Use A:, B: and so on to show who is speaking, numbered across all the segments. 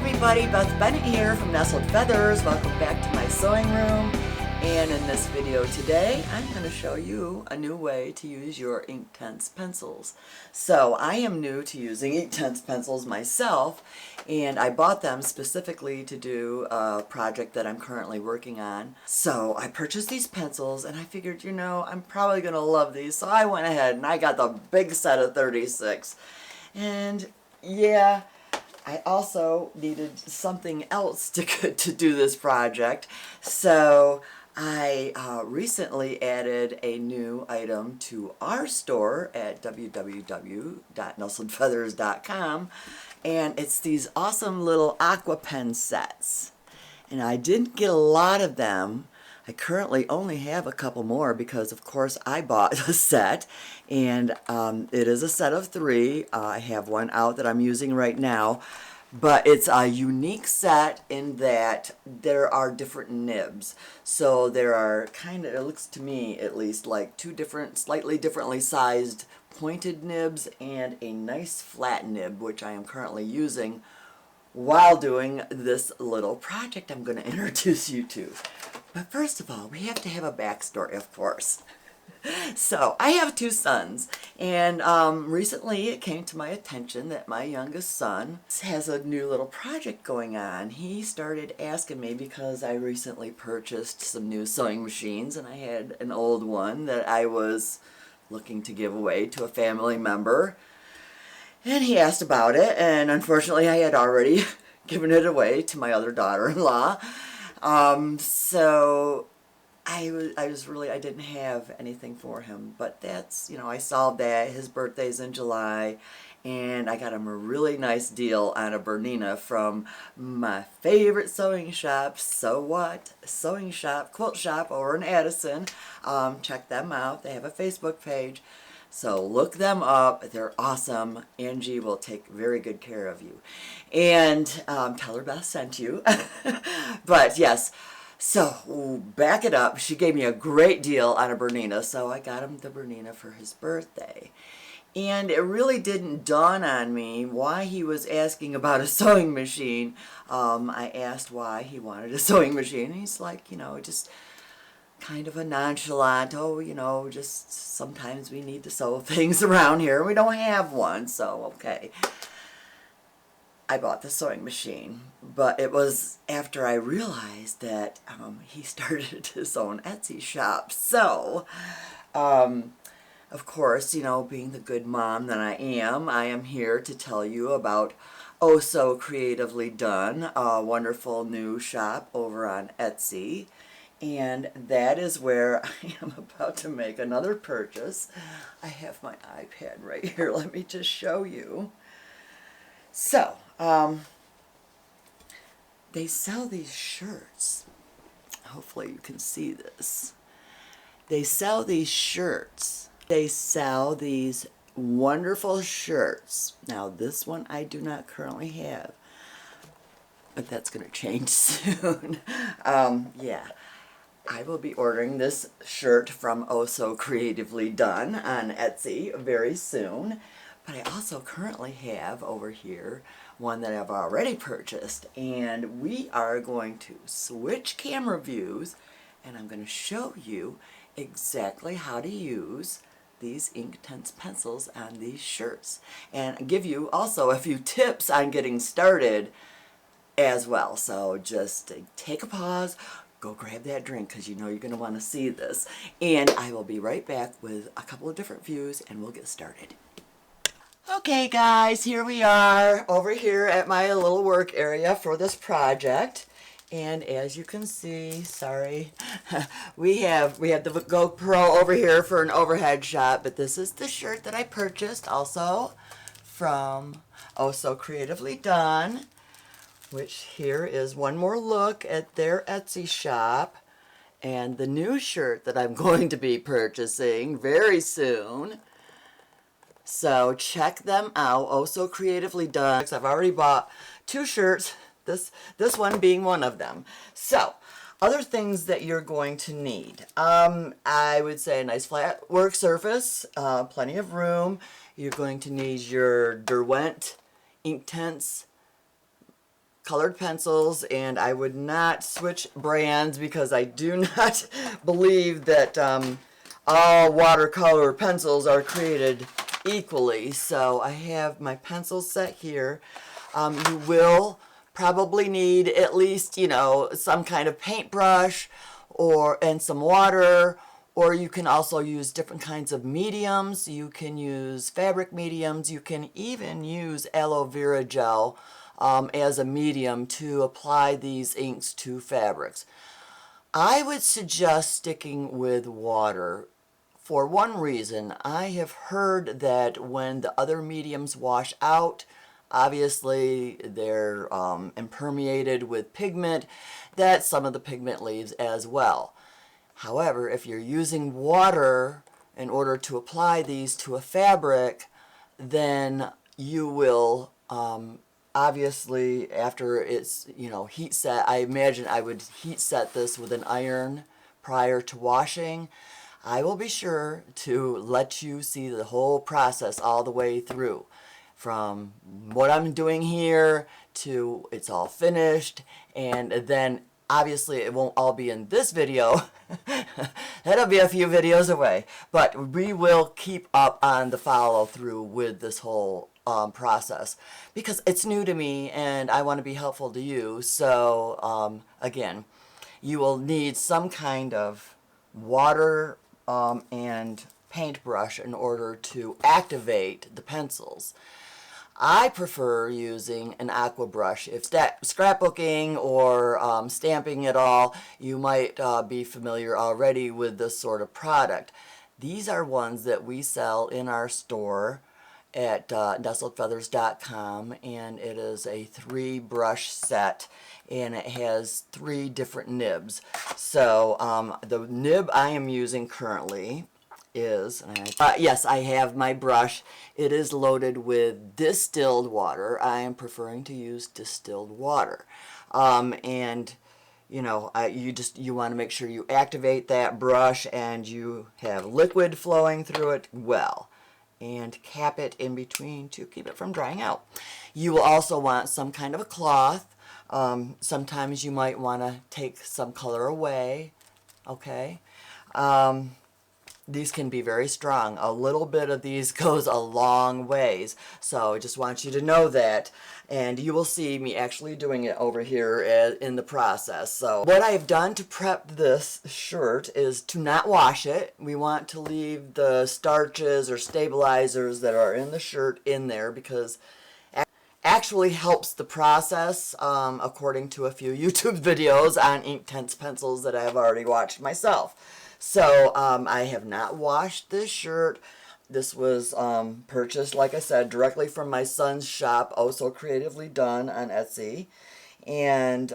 A: everybody, Beth Bennett here from Nestled Feathers. Welcome back to my sewing room. And in this video today, I'm going to show you a new way to use your Inktense pencils. So I am new to using Inktense pencils myself, and I bought them specifically to do a project that I'm currently working on. So I purchased these pencils and I figured, you know, I'm probably going to love these. So I went ahead and I got the big set of 36. And yeah, I also needed something else to do this project. So I recently added a new item to our store at www.nestledfeathers.com, and it's these awesome little aqua pen sets. And I didn't get a lot of them. I currently only have a couple more because, of course, I bought a set, and it is a set of 3. I have one out that I'm using right now. But it's a unique set in that there are different nibs. So there are kind of, it looks to me at least, like 2 different, slightly differently sized pointed nibs and a nice flat nib, which I am currently using while doing this little project I'm going to introduce you to. But first of all, we have to have a backstory, of course. So, I have 2 sons, and recently it came to my attention that my youngest son has a new little project going on. He started asking me because I recently purchased some new sewing machines, and I had an old one that I was looking to give away to a family member. And he asked about it, and unfortunately I had already given it away to my other daughter-in-law. So I didn't have anything for him, but that's, you know, I solved that. His birthday's in July, and I got him a really nice deal on a Bernina from my favorite sewing shop, So What? Sewing Shop, Quilt Shop over in Addison. Check them out. They have a Facebook page, so look them up. They're awesome. Angie will take very good care of you. And tell her Beth sent you. But yes, so back it up. She gave me a great deal on a Bernina, so I got him the Bernina for his birthday. And it really didn't dawn on me why he was asking about a sewing machine. I asked why he wanted a sewing machine, and he's like, you know, just kind of a nonchalant, oh, you know, just sometimes we need to sew things around here. We don't have one, so okay. I bought the sewing machine, but it was after I realized that he started his own Etsy shop. So, of course, you know, being the good mom that I am here to tell you about Oh So Creatively Done, a wonderful new shop over on Etsy. And that is where I am about to make another purchase. I have my iPad right here. Let me just show you. So, they sell these shirts. Hopefully you can see this. They sell these shirts. They sell these wonderful shirts. Now, this one I do not currently have, but that's going to change soon. Yeah. I will be ordering this shirt from Oh So Creatively Done on Etsy very soon. But I also currently have over here one that I've already purchased, and we are going to switch camera views, and I'm going to show you exactly how to use these Inktense pencils on these shirts, and give you also a few tips on getting started as well. So just take a pause, go grab that drink, because you know you're going to want to see this, and I will be right back with a couple of different views, and we'll get started. Okay guys, here we are over here at my little work area for this project, and as you can see, sorry, we have the GoPro over here for an overhead shot, but this is the shirt that I purchased also from Oh So Creatively Done, which here is one more look at their Etsy shop, and the new shirt that I'm going to be purchasing very soon. So check them out. Oh So Creatively Done. I've already bought 2 shirts, this one being one of them. So other things that you're going to need. I would say a nice flat work surface, plenty of room. You're going to need your Derwent Inktense colored pencils, and I would not switch brands because I do not believe that all watercolor pencils are created equally. So I have my pencil set here. You will probably need at least, you know, some kind of paintbrush and some water, or you can also use different kinds of mediums. You can use fabric mediums. You can even use aloe vera gel as a medium to apply these inks to fabrics. I would suggest sticking with water for one reason. I have heard that when the other mediums wash out, obviously they're impermeated with pigment, that some of the pigment leaves as well. However, if you're using water in order to apply these to a fabric, then you will obviously, after it's, you know, heat set, I imagine I would heat set this with an iron prior to washing. I will be sure to let you see the whole process all the way through, from what I'm doing here to it's all finished, and then obviously it won't all be in this video. That'll be a few videos away, but we will keep up on the follow through with this whole process because it's new to me and I want to be helpful to you. So again, you will need some kind of water and paintbrush in order to activate the pencils. I prefer using an aqua brush. If scrapbooking or stamping at all, you might be familiar already with this sort of product. These are ones that we sell in our store at nestledfeathers.com, and it is a 3-brush set, and it has 3 different nibs. So the nib I am using currently is, yes, I have my brush. It is loaded with distilled water. I am preferring to use distilled water. And you know, you want to make sure you activate that brush and you have liquid flowing through it well, and cap it in between to keep it from drying out. You will also want some kind of a cloth. Sometimes you might want to take some color away. Okay. These can be very strong. A little bit of these goes a long ways. So I just want you to know that. And you will see me actually doing it over here in the process. So what I've done to prep this shirt is to not wash it. We want to leave the starches or stabilizers that are in the shirt in there because actually helps the process, according to a few YouTube videos on Inktense pencils that I have already watched myself. So I have not washed this shirt. This was purchased, like I said, directly from my son's shop, Oh So Creatively Done on Etsy. And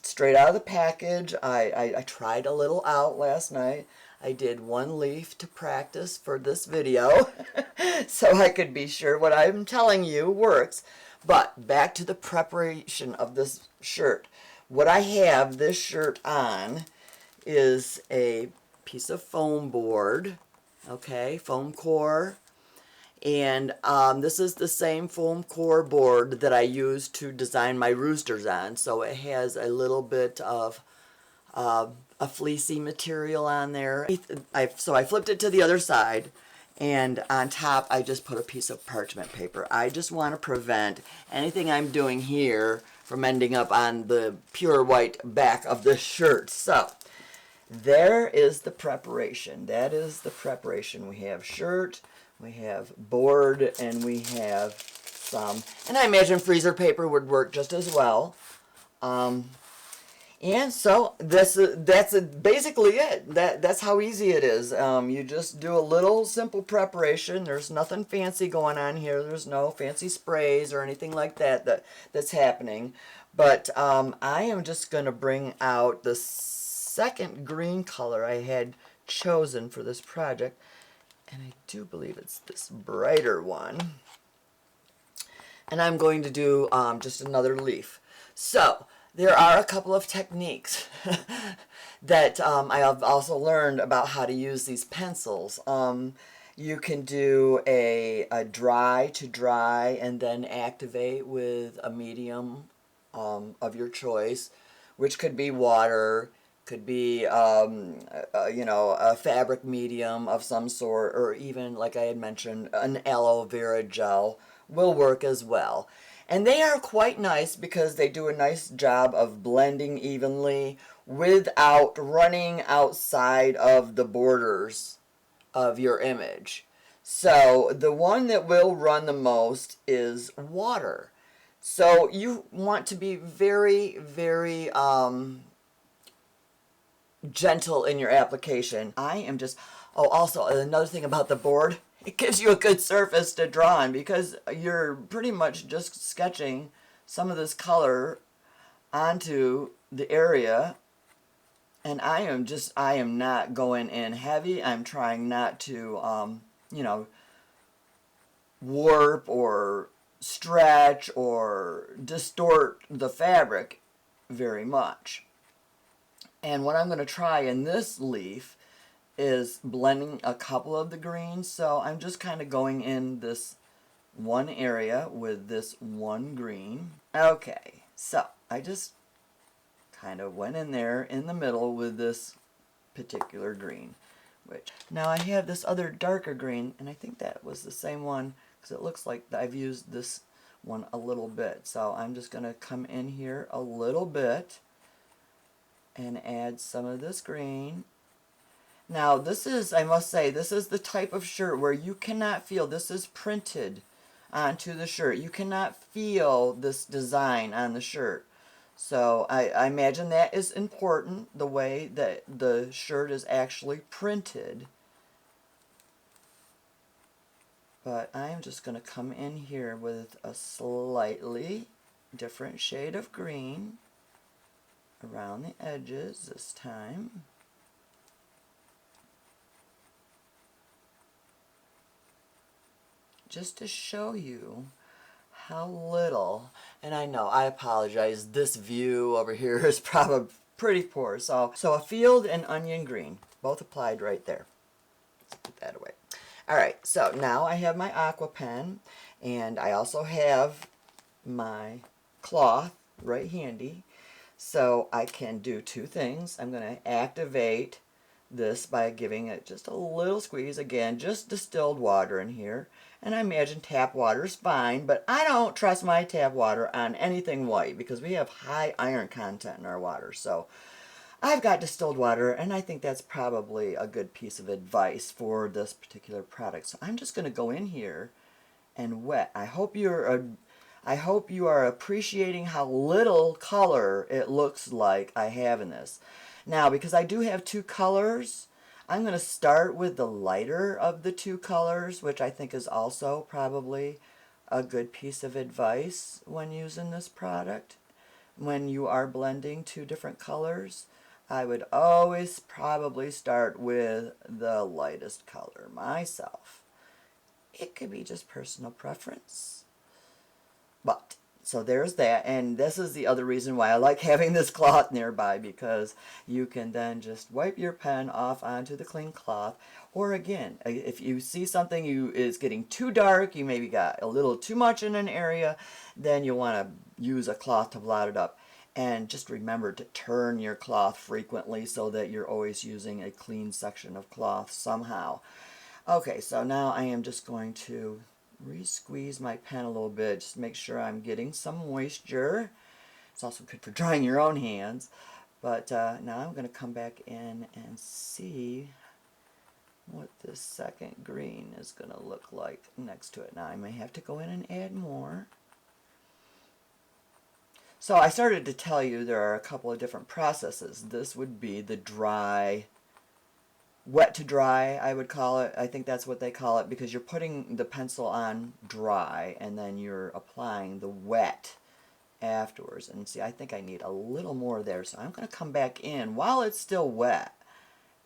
A: straight out of the package, I tried a little out last night. I did 1 leaf to practice for this video so I could be sure what I'm telling you works. But back to the preparation of this shirt. What I have this shirt on is a piece of foam board, okay, foam core, and this is the same foam core board that I used to design my roosters on, so it has a little bit of a fleecy material on there. So I flipped it to the other side, and on top I just put a piece of parchment paper. I just want to prevent anything I'm doing here from ending up on the pure white back of the shirt. So there is the preparation. That is the preparation. We have shirt, we have board, and we have some, and I imagine freezer paper would work just as well. And so that's basically it. That's how easy it is. You just do a little simple preparation. There's nothing fancy going on here. There's no fancy sprays or anything like that's happening. But I am just going to bring out the second green color I had chosen for this project, and I do believe it's this brighter one, and I'm going to do just another leaf. So there are a couple of techniques that I have also learned about how to use these pencils. You can do a dry to dry and then activate with a medium of your choice, which could be water, could be you know, a fabric medium of some sort, or even, like I had mentioned, an aloe vera gel will work as well. And they are quite nice because they do a nice job of blending evenly without running outside of the borders of your image. So the one that will run the most is water. So you want to be very, very gentle in your application. I am just, oh, also another thing about the board, it gives you a good surface to draw on because you're pretty much just sketching some of this color onto the area. And I am not going in heavy. I'm trying not to, you know, warp or stretch or distort the fabric very much. And what I'm going to try in this leaf is blending a couple of the greens. So I'm just kind of going in this one area with this one green. Okay, so I just kind of went in there in the middle with this particular green. Which now I have this other darker green, and I think that was the same one because it looks like I've used this one a little bit. So I'm just going to come in here a little bit and add some of this green. Now this is, I must say, this is the type of shirt where you cannot feel, this is printed onto the shirt. You cannot feel this design on the shirt. So I imagine that is important, the way that the shirt is actually printed. But I'm just going to come in here with a slightly different shade of green around the edges this time. Just to show you how little, and I know, I apologize, this view over here is probably pretty poor. So a field and onion green, both applied right there. Let's put that away. All right, so now I have my aqua pen, and I also have my cloth right handy. So I can do two things. I'm going to activate this by giving it just a little squeeze. Again, just distilled water in here. And I imagine tap water is fine, but I don't trust my tap water on anything white because we have high iron content in our water. So I've got distilled water, and I think that's probably a good piece of advice for this particular product. So I'm just going to go in here and wet. I hope you are appreciating how little color it looks like I have in this. Now, because I do have two colors, I'm going to start with the lighter of the two colors, which I think is also probably a good piece of advice when using this product. When you are blending two different colors, I would always probably start with the lightest color myself. It could be just personal preference. But, so there's that, and this is the other reason why I like having this cloth nearby, because you can then just wipe your pen off onto the clean cloth, or again, if you see something is getting too dark, you maybe got a little too much in an area, then you'll want to use a cloth to blot it up. And just remember to turn your cloth frequently so that you're always using a clean section of cloth somehow. Okay, so now I am just going to re-squeeze my pen a little bit, just to make sure I'm getting some moisture. It's also good for drying your own hands. But now I'm going to come back in and see what this second green is going to look like next to it. Now I may have to go in and add more. So I started to tell you there are a couple of different processes. This would be the dry, wet to dry, I would call it. I think that's what they call it, because you're putting the pencil on dry and then you're applying the wet afterwards. And see, I think I need a little more there, so I'm going to come back in while it's still wet.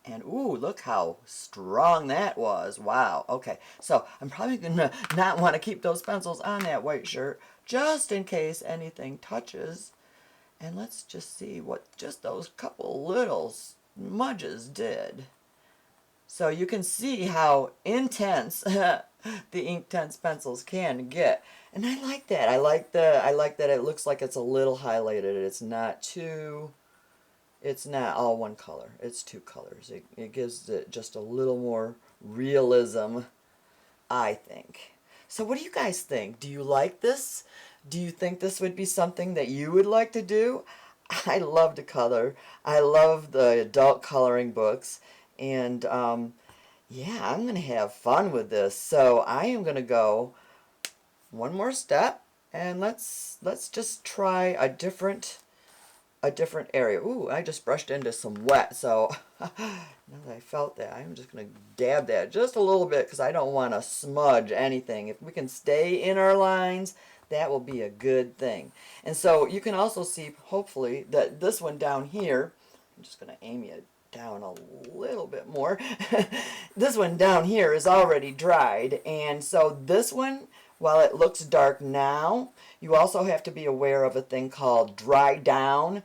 A: And ooh, look how strong that was. Wow. Okay, so I'm probably going to not want to keep those pencils on that white shirt just in case anything touches. And let's just see what just those couple little smudges did. So you can see how intense the Inktense pencils can get. And I like that. I like that it looks like it's a little highlighted. It's not all one color. It's two colors. It gives it just a little more realism, I think. So what do you guys think? Do you like this? Do you think this would be something that you would like to do? I love to color. I love the adult coloring books. And yeah, I'm going to have fun with this. So I am going to go one more step, and let's just try a different area. Ooh, I just brushed into some wet, so now that I felt that, I'm just going to dab that just a little bit because I don't want to smudge anything. If we can stay in our lines, that will be a good thing. And so you can also see, hopefully, that this one down here, I'm just going to aim it down a little bit more. This one down here is already dried, and so this one, while it looks dark now, you also have to be aware of a thing called dry down,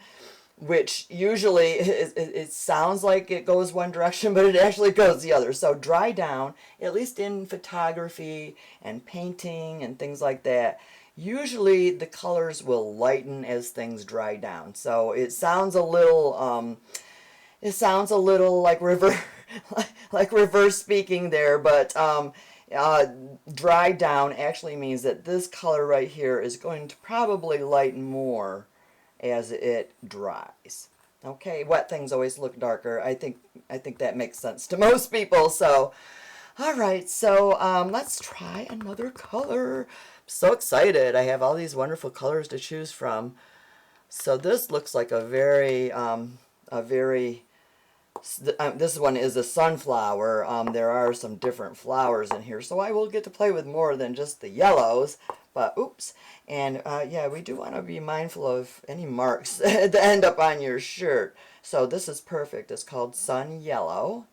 A: which usually it sounds like it goes one direction, but it actually goes the other. So dry down, at least in photography and painting and things like that, usually the colors will lighten as things dry down. So it sounds a little like reverse speaking there, but dry down actually means that this color right here is going to probably lighten more as it dries. Okay, wet things always look darker. I think that makes sense to most people. So, all right, so let's try another color. I'm so excited. I have all these wonderful colors to choose from. So this looks like a very this one is a sunflower. There are some different flowers in here, so I will get to play with more than just the yellows. But oops, and yeah, we do want to be mindful of any marks that end up on your shirt. So this is perfect. It's called Sun Yellow,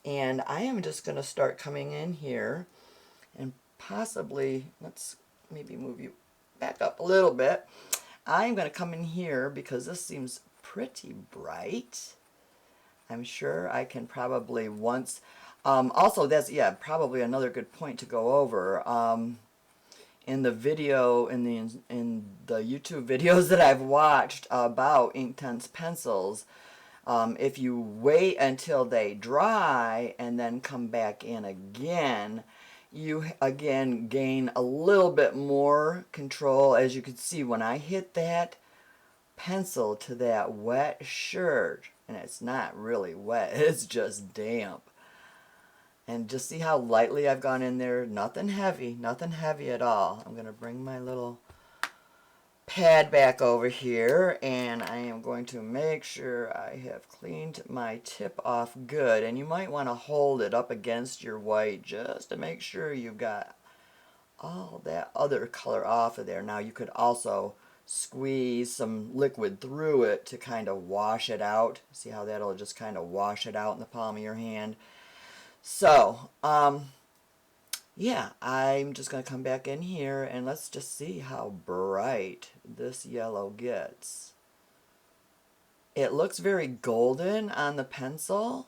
A: and I am just going to start coming in here, and possibly let's maybe move you back up a little bit. I'm going to come in here because this seems pretty bright. I'm sure I can probably once, also that's, yeah, probably another good point to go over. In the video, in the YouTube videos that I've watched about Inktense pencils, if you wait until they dry and then come back in again, you again gain a little bit more control. As you can see, when I hit that pencil to that wet shirt, and it's not really wet, it's just damp. And just see how lightly I've gone in there. Nothing heavy at all. I'm going to bring my little pad back over here, and I am going to make sure I have cleaned my tip off good. And you might want to hold it up against your white just to make sure you've got all that other color off of there. Now you could also squeeze some liquid through it to kind of wash it out. See how that'll just kind of wash it out in the palm of your hand. So, yeah, I'm just going to come back in here and let's just see how bright this yellow gets. It looks very golden on the pencil.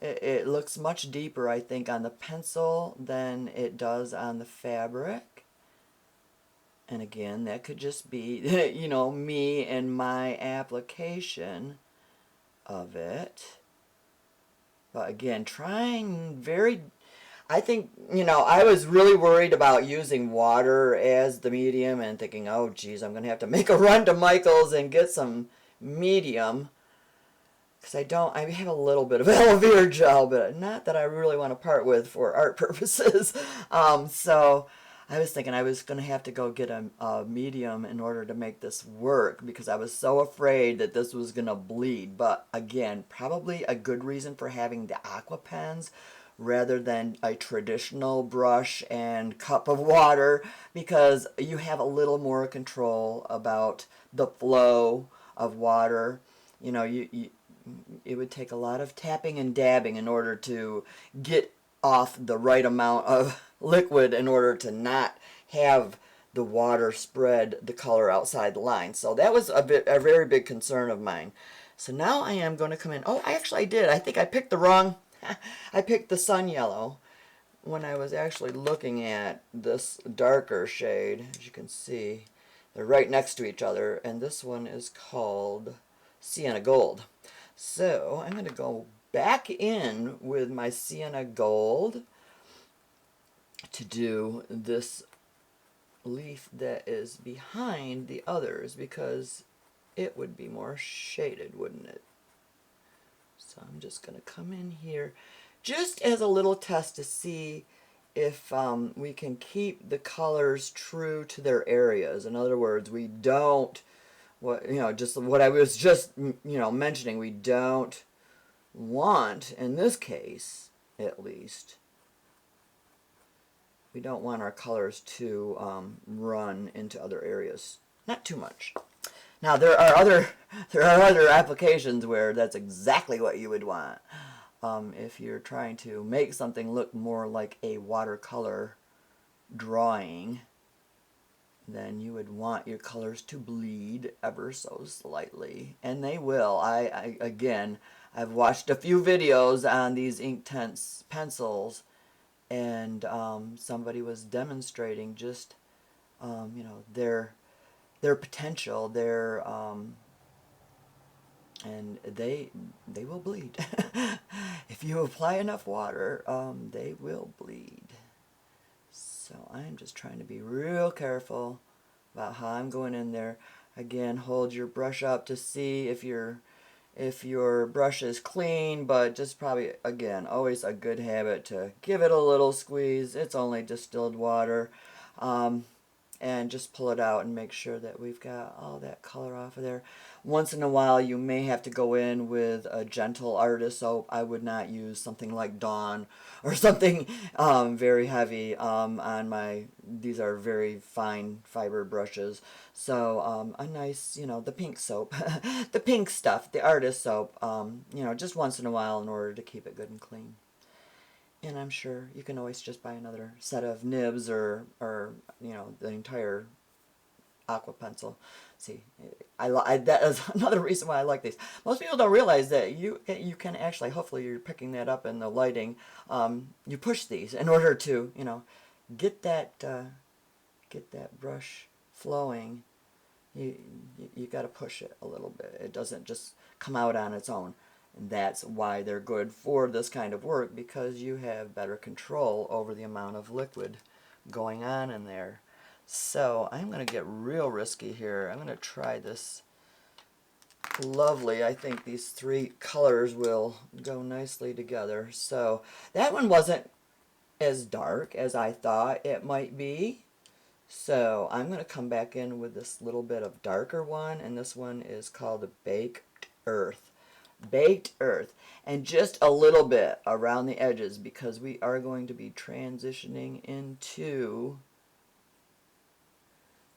A: It looks much deeper, I think, on the pencil than it does on the fabric. And again, that could just be, you know, me and my application of it. But again, I think, you know, I was really worried about using water as the medium and thinking, oh, geez, I'm going to have to make a run to Michael's and get some medium. Because I have a little bit of aloe vera gel, but not that I really want to part with for art purposes. So I was thinking I was going to have to go get a medium in order to make this work because I was so afraid that this was going to bleed. But again, probably a good reason for having the aqua pens rather than a traditional brush and cup of water, because you have a little more control about the flow of water. You know, it would take a lot of tapping and dabbing in order to get off the right amount of liquid in order to not have the water spread the color outside the line. So that was a very big concern of mine. So now I am going to come in. Oh, I did. I think I picked the wrong I picked the sun yellow when I was actually looking at this darker shade. As you can see, they're right next to each other, and this one is called Sienna Gold. So I'm going to go back in with my Sienna Gold to do this leaf that is behind the others, because it would be more shaded, wouldn't it? So I'm just going to come in here just as a little test to see if we can keep the colors true to their areas. In other words, we don't, just what I was just, mentioning, we don't want, in this case at least, we don't want our colors to run into other areas. Not too much. Now there are other applications where that's exactly what you would want. If you're trying to make something look more like a watercolor drawing, then you would want your colors to bleed ever so slightly, and they will. Again, I've watched a few videos on these Inktense pencils, and somebody was demonstrating just their potential, and they will bleed. If you apply enough water, they will bleed. So I'm just trying to be real careful about how I'm going in there. Again, hold your brush up to see if your brush is clean, but just probably, again, always a good habit to give it a little squeeze. It's only distilled water. And just pull it out and make sure that we've got all that color off of there. Once in a while you may have to go in with a gentle artist soap. I would not use something like Dawn or something very heavy on these are very fine fiber brushes. So a nice, the pink soap, the pink stuff, the artist soap, just once in a while in order to keep it good and clean. And I'm sure you can always just buy another set of nibs or the entire aqua pencil. See, that is another reason why I like these. Most people don't realize that you can actually, hopefully you're picking that up in the lighting, you push these in order to, get that brush flowing. You got to push it a little bit. It doesn't just come out on its own. And that's why they're good for this kind of work, because you have better control over the amount of liquid going on in there. So I'm going to get real risky here. I'm going to try this lovely. I think these three colors will go nicely together. So that one wasn't as dark as I thought it might be. So I'm going to come back in with this little bit of darker one, and this one is called Baked Earth. Baked Earth, and just a little bit around the edges, because we are going to be transitioning into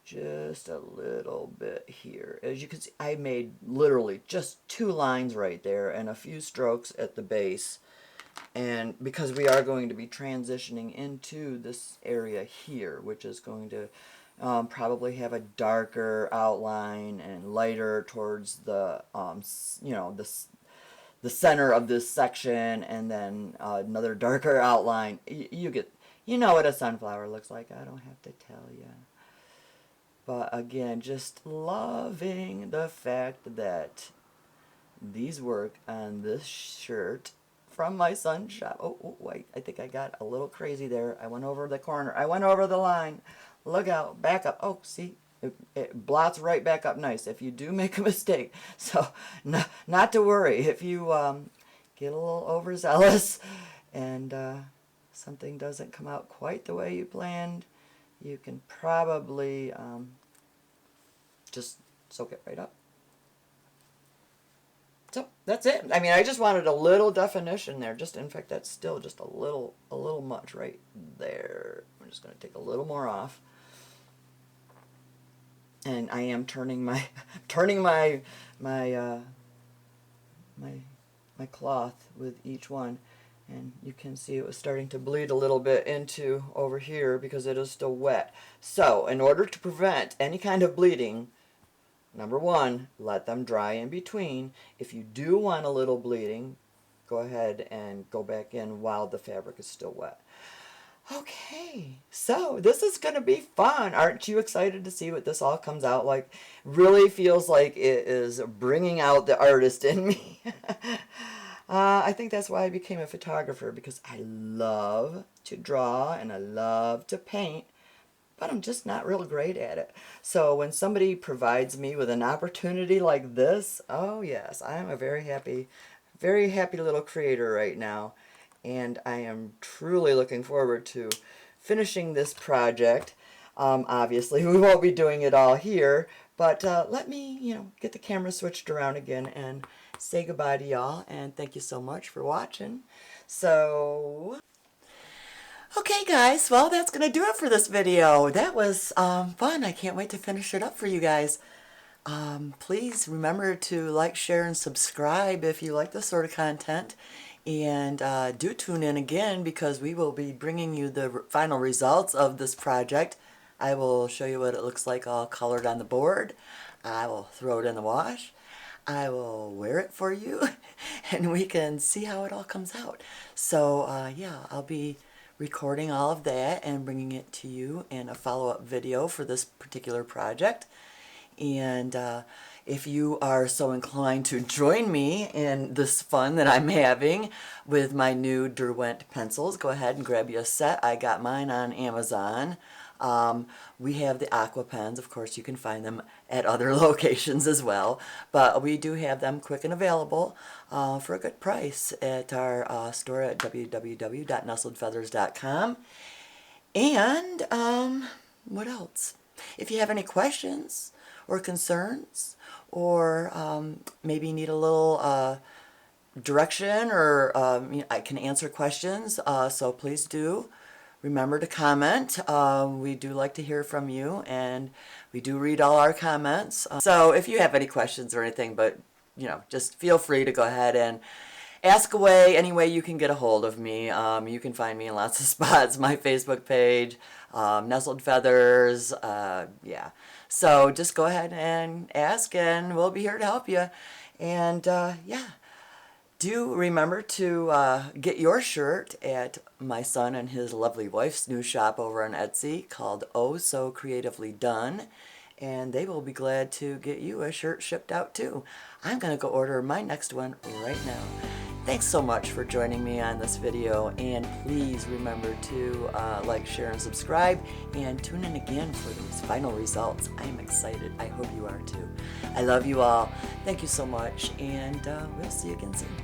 A: just a little bit here. As you can see, I made literally just 2 lines right there and a few strokes at the base, and because we are going to be transitioning into this area here, which is going to probably have a darker outline and lighter towards the the center of this section, and then another darker outline. You know what a sunflower looks like. I don't have to tell you. But again, just loving the fact that these work on this shirt from my son's shop. Oh, wait, I think I got a little crazy there. I went over the corner. I went over the line. Look out, back up. Oh, see, it blots right back up nice if you do make a mistake. So not to worry if you get a little overzealous and something doesn't come out quite the way you planned. You can probably just soak it right up. So that's it. I mean, I just wanted a little definition there. In fact, that's still just a little much right there. I'm just going to take a little more off. And I am turning my my cloth with each one, and you can see it was starting to bleed a little bit into over here because it is still wet. So in order to prevent any kind of bleeding, number one, let them dry in between. If you do want a little bleeding, go ahead and go back in while the fabric is still wet. Okay, so this is going to be fun. Aren't you excited to see what this all comes out like? Really feels like it is bringing out the artist in me. I think that's why I became a photographer, because I love to draw and I love to paint, but I'm just not real great at it. So when somebody provides me with an opportunity like this, oh yes, I am a very happy little creator right now. And I am truly looking forward to finishing this project. Obviously, we won't be doing it all here, but let me, get the camera switched around again and say goodbye to y'all, and thank you so much for watching. So, okay guys, well that's going to do it for this video. That was fun. I can't wait to finish it up for you guys. Please remember to like, share, and subscribe if you like this sort of content. And do tune in again, because we will be bringing you the final results of this project. I will show you what it looks like all colored on the board. I will throw it in the wash. I will wear it for you, and we can see how it all comes out. So yeah, I'll be recording all of that and bringing it to you in a follow-up video for this particular project. And if you are so inclined to join me in this fun that I'm having with my new Derwent pencils, go ahead and grab you a set. I got mine on Amazon. We have the aqua pens. Of course, you can find them at other locations as well. But we do have them quick and available for a good price at our store at www.nestledfeathers.com. And what else? If you have any questions or concerns, or maybe need a little direction, or I can answer questions, so please do remember to comment. We do like to hear from you, and we do read all our comments. So if you have any questions or anything, but just feel free to go ahead and ask away any way you can get a hold of me. You can find me in lots of spots. My Facebook page, Nestled Feathers, yeah. So just go ahead and ask, and we'll be here to help you. And yeah, do remember to get your shirt at my son and his lovely wife's new shop over on Etsy called Oh So Creatively Done. And they will be glad to get you a shirt shipped out too. I'm going to go order my next one right now. Thanks so much for joining me on this video, and please remember to like, share, and subscribe, and tune in again for these final results. I am excited. I hope you are too. I love you all. Thank you so much, and we'll see you again soon.